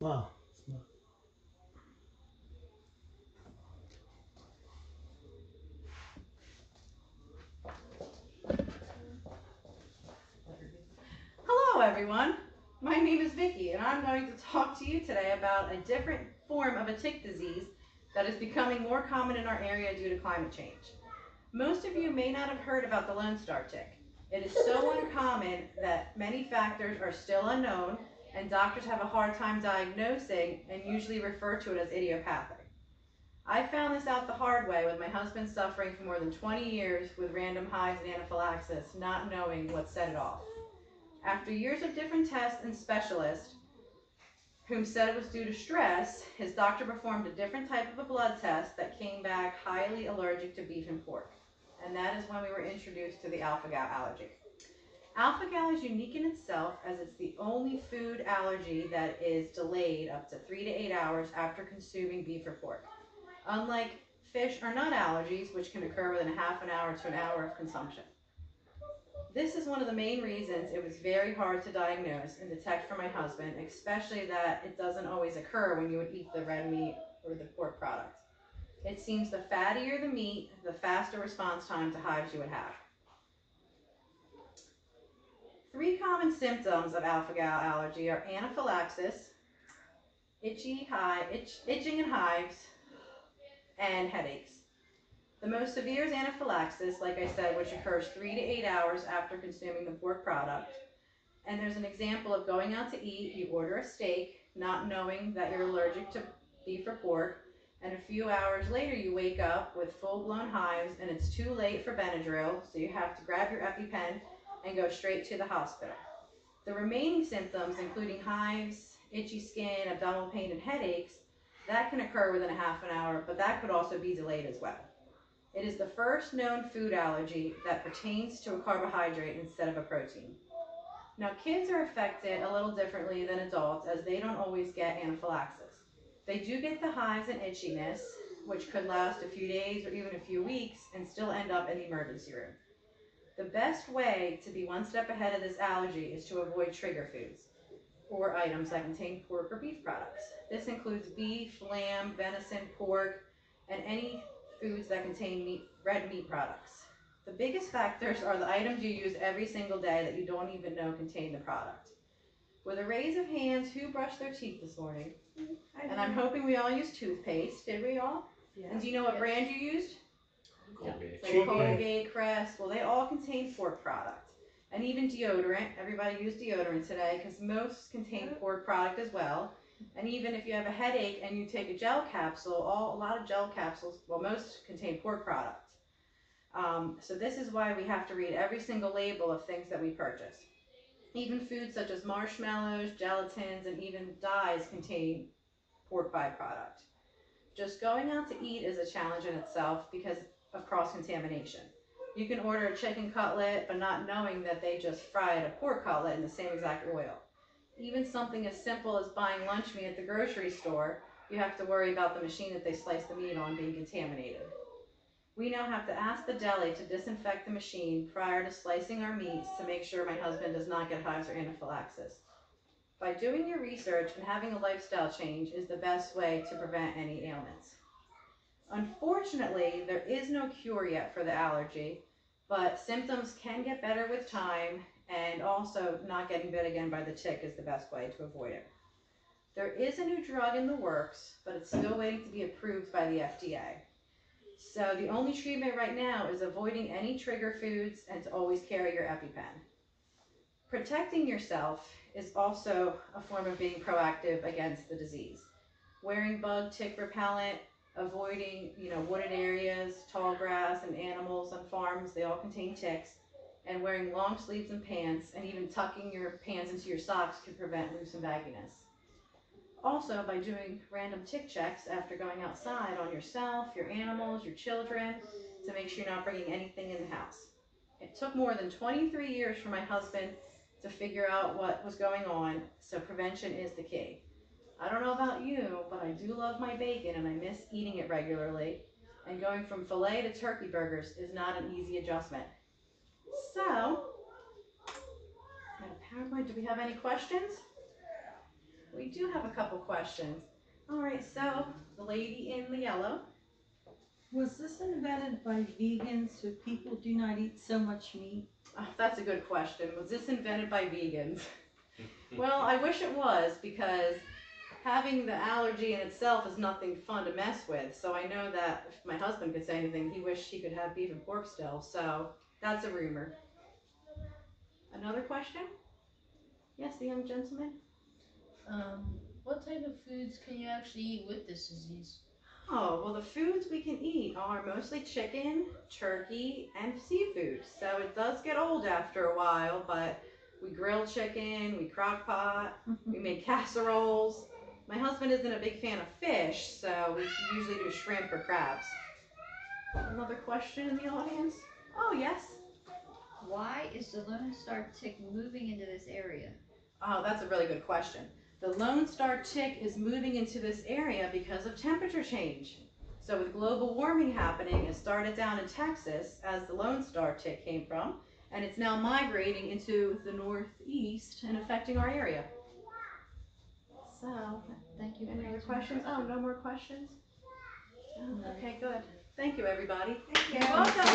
Wow. Hello everyone, my name is Vicky and I'm going to talk to you today about a different form of a tick disease that is becoming more common in our area due to climate change. Most of you may not have heard about the LoneStar tick. It is so uncommon that many factors are still unknown and doctors have a hard time diagnosing and usually refer to it as idiopathic. I found this out the hard way with my husband suffering for more than 20 years with random hives and anaphylaxis, not knowing what set it off. After years of different tests and specialists, whom said it was due to stress, his doctor performed a different type of a blood test that came back highly allergic to beef and pork. And that is when we were introduced to the alpha-gal allergy. Alpha-gal is unique in itself as it's the only food allergy that is delayed up to 3 to 8 hours after consuming beef or pork. Unlike fish or nut allergies, which can occur within a half an hour to an hour of consumption. This is one of the main reasons it was very hard to diagnose and detect for my husband, especially that it doesn't always occur when you would eat the red meat or the pork product. It seems the fattier the meat, the faster response time to hives you would have. Three common symptoms of alpha-gal allergy are anaphylaxis, itching and hives, and headaches. The most severe is anaphylaxis, like I said, which occurs 3 to 8 hours after consuming the pork product. And there's an example of going out to eat, you order a steak, not knowing that you're allergic to beef or pork, and a few hours later you wake up with full-blown hives and it's too late for Benadryl, so you have to grab your EpiPen and go straight to the hospital. The remaining symptoms, including hives, itchy skin, abdominal pain, and headaches, that can occur within a half an hour, but that could also be delayed as well. It is the first known food allergy that pertains to a carbohydrate instead of a protein. Now, kids are affected a little differently than adults as they don't always get anaphylaxis. They do get the hives and itchiness, which could last a few days or even a few weeks and still end up in the emergency room. The best way to be one step ahead of this allergy is to avoid trigger foods or items that contain pork or beef products. This includes beef, lamb, venison, pork, and any foods that contain red meat products. The biggest factors are the items you use every single day that you don't even know contain the product. With a raise of hands, who brushed their teeth this morning? And I'm hoping we all used toothpaste. Did we all? Yes. And do you know what brand you used? Colgate. Like Colgate, Crest. Well, they all contain pork product. And even deodorant. Everybody used deodorant today because most contain pork product as well. And even if you have a headache and you take a gel capsule, a lot of gel capsules, well, most contain pork product. So this is why we have to read every single label of things that we purchase. Even foods such as marshmallows, gelatins, and even dyes contain pork byproduct. Just going out to eat is a challenge in itself because of cross-contamination. You can order a chicken cutlet, but not knowing that they just fried a pork cutlet in the same exact oil. Even something as simple as buying lunch meat at the grocery store, you have to worry about the machine that they slice the meat on being contaminated. We now have to ask the deli to disinfect the machine prior to slicing our meats to make sure my husband does not get hives or anaphylaxis. By doing your research and having a lifestyle change is the best way to prevent any ailments. Unfortunately, there is no cure yet for the allergy, but symptoms can get better with time, and also not getting bit again by the tick is the best way to avoid it. There is a new drug in the works, but it's still waiting to be approved by the FDA. So the only treatment right now is avoiding any trigger foods and to always carry your EpiPen. Protecting yourself is also a form of being proactive against the disease. Wearing bug tick repellent, avoiding wooded areas, tall grass, and animals on farms, they all contain ticks, and wearing long sleeves and pants, and even tucking your pants into your socks can prevent loose and bagginess. Also, by doing random tick checks after going outside on yourself, your animals, your children, to make sure you're not bringing anything in the house. It took more than 23 years for my husband to figure out what was going on, so prevention is the key. I don't know about you, but I do love my bacon and I miss eating it regularly, and going from filet to turkey burgers is not an easy adjustment. So, do we have any questions? We do have a couple questions. All right, so the lady in the yellow. Was this invented by vegans so people do not eat so much meat? Oh, that's a good question. Was this invented by vegans? Well, I wish it was, because having the allergy in itself is nothing fun to mess with. So I know that if my husband could say anything, he wished he could have beef and pork still. So that's a rumor. Another question? Yes, the young gentleman. What type of foods can you actually eat with this disease? Oh, well, the foods we can eat are mostly chicken, turkey, and seafood. So it does get old after a while, but we grill chicken, we crock pot, we make casseroles. My husband isn't a big fan of fish, so we usually do shrimp or crabs. Another question in the audience? Oh, yes. Why is the Lone Star tick moving into this area? Oh, that's a really good question. The Lone Star tick is moving into this area because of temperature change. So with global warming happening, it started down in Texas as the Lone Star tick came from, and it's now migrating into the northeast and affecting our area. So, Thank you. any other questions? Oh, no more questions? Oh, okay, good. Thank you, everybody. You're welcome.